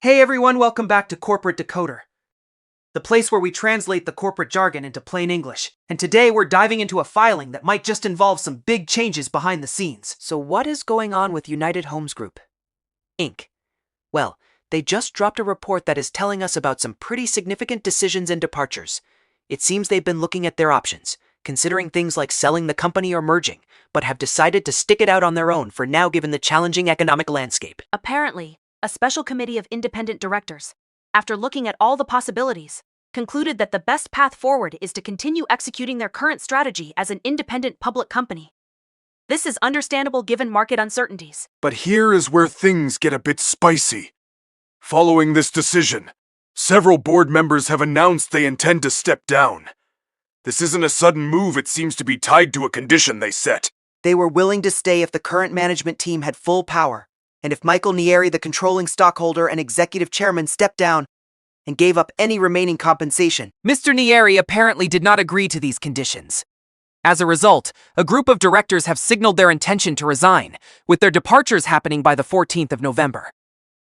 Hey everyone, welcome back to Corporate Decoder, the place where we translate the corporate jargon into plain English. And today we're diving into a filing that might just involve some big changes behind the scenes. So what is going on with United Homes Group, Inc.? Well, they just dropped a report that is telling us about some pretty significant decisions and departures. It seems they've been looking at their options, considering things like selling the company or merging, but have decided to stick it out on their own for now given the challenging economic landscape. Apparently, a special committee of independent directors, after looking at all the possibilities, concluded that the best path forward is to continue executing their current strategy as an independent public company. This is understandable given market uncertainties. But here is where things get a bit spicy. Following this decision, several board members have announced they intend to step down. This isn't a sudden move, it seems to be tied to a condition they set. They were willing to stay if the current management team had full power, and if Michael Nieri, the controlling stockholder and executive chairman, stepped down and gave up any remaining compensation. Mr. Nieri apparently did not agree to these conditions. As a result, a group of directors have signaled their intention to resign, with their departures happening by the 14th of November.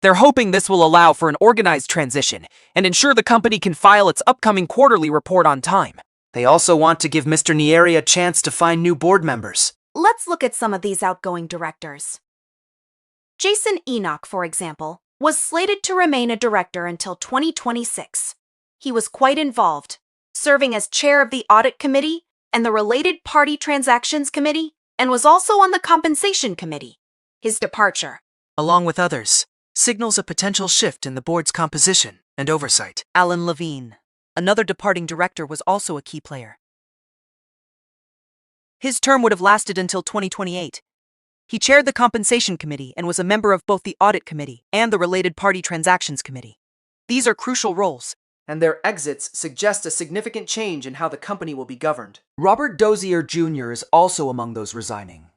They're hoping this will allow for an organized transition and ensure the company can file its upcoming quarterly report on time. They also want to give Mr. Nieri a chance to find new board members. Let's look at some of these outgoing directors. Jason Enoch, for example, was slated to remain a director until 2026. He was quite involved, serving as chair of the Audit Committee and the Related Party Transactions Committee, and was also on the Compensation Committee. His departure, along with others, signals a potential shift in the board's composition and oversight. Alan Levine, another departing director, was also a key player. His term would have lasted until 2028. He chaired the Compensation Committee and was a member of both the Audit Committee and the Related Party Transactions Committee. These are crucial roles, and their exits suggest a significant change in how the company will be governed. Robert Dozier Jr. is also among those resigning.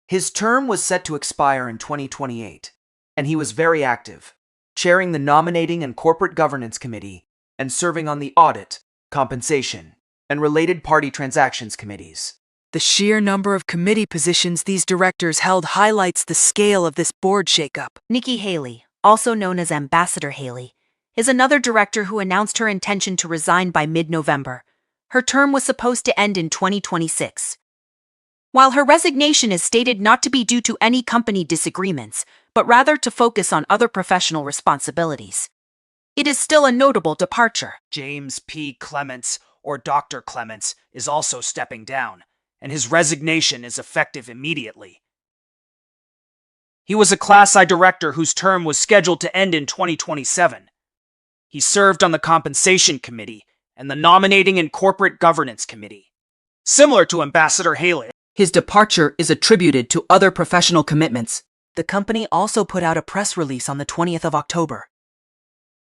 His term was set to expire in 2028, and he was very active, chairing the Nominating and Corporate Governance Committee and serving on the Audit, Compensation, and Related Party Transactions Committees. the sheer number of committee positions these directors held highlights the scale of this board shakeup. Nikki Haley, also known as Ambassador Haley, is another director who announced her intention to resign by mid-November. Her term was supposed to end in 2026. While her resignation is stated not to be due to any company disagreements, but rather to focus on other professional responsibilities, it is still a notable departure. James P. Clements, or Dr. Clements, is also stepping down, and his resignation is effective immediately. He was a Class I director whose term was scheduled to end in 2027. He served on the Compensation Committee and the Nominating and Corporate Governance Committee. Similar to Ambassador Haley, his departure is attributed to other professional commitments. The company also put out a press release on the 20th of October.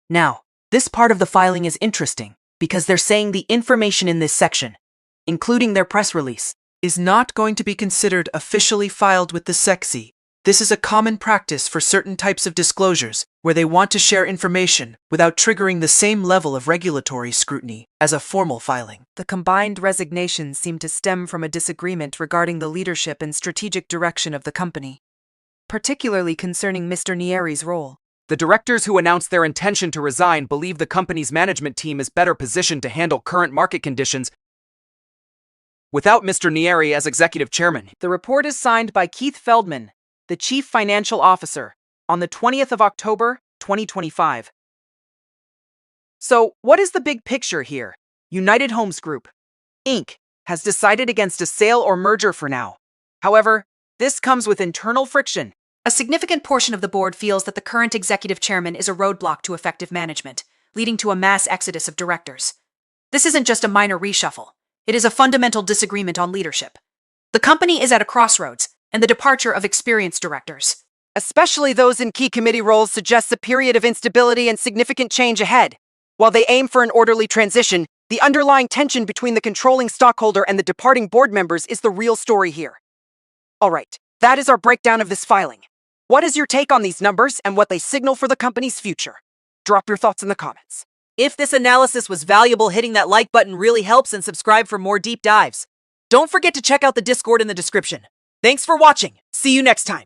Now, this part of the filing is interesting because they're saying the information in this section, including their press release, is not going to be considered officially filed with the SEC. This is a common practice for certain types of disclosures where they want to share information without triggering the same level of regulatory scrutiny as a formal filing. The combined resignations seem to stem from a disagreement regarding the leadership and strategic direction of the company, particularly concerning Mr. Nieri's role. the directors who announced their intention to resign believe the company's management team is better positioned to handle current market conditions without Mr. Nieri as executive chairman. The report is signed by Keith Feldman, the Chief Financial Officer, on the 20th of October, 2025. So, what is the big picture here? United Homes Group, Inc. has decided against a sale or merger for now. However, this comes with internal friction. A significant portion of the board feels that the current executive chairman is a roadblock to effective management, leading to a mass exodus of directors. This isn't just a minor reshuffle. It is a fundamental disagreement on leadership. The company is at a crossroads, and the departure of experienced directors, Especially those in key committee roles, suggests a period of instability and significant change ahead. While they aim for an orderly transition, the underlying tension between the controlling stockholder and the departing board members is the real story here. All right, that is our breakdown of this filing. What is your take on these numbers and what they signal for the company's future? Drop your thoughts in the comments. If this analysis was valuable, hitting that like button really helps, and subscribe for more deep dives. Don't forget to check out the Discord in the description. Thanks for watching. See you next time.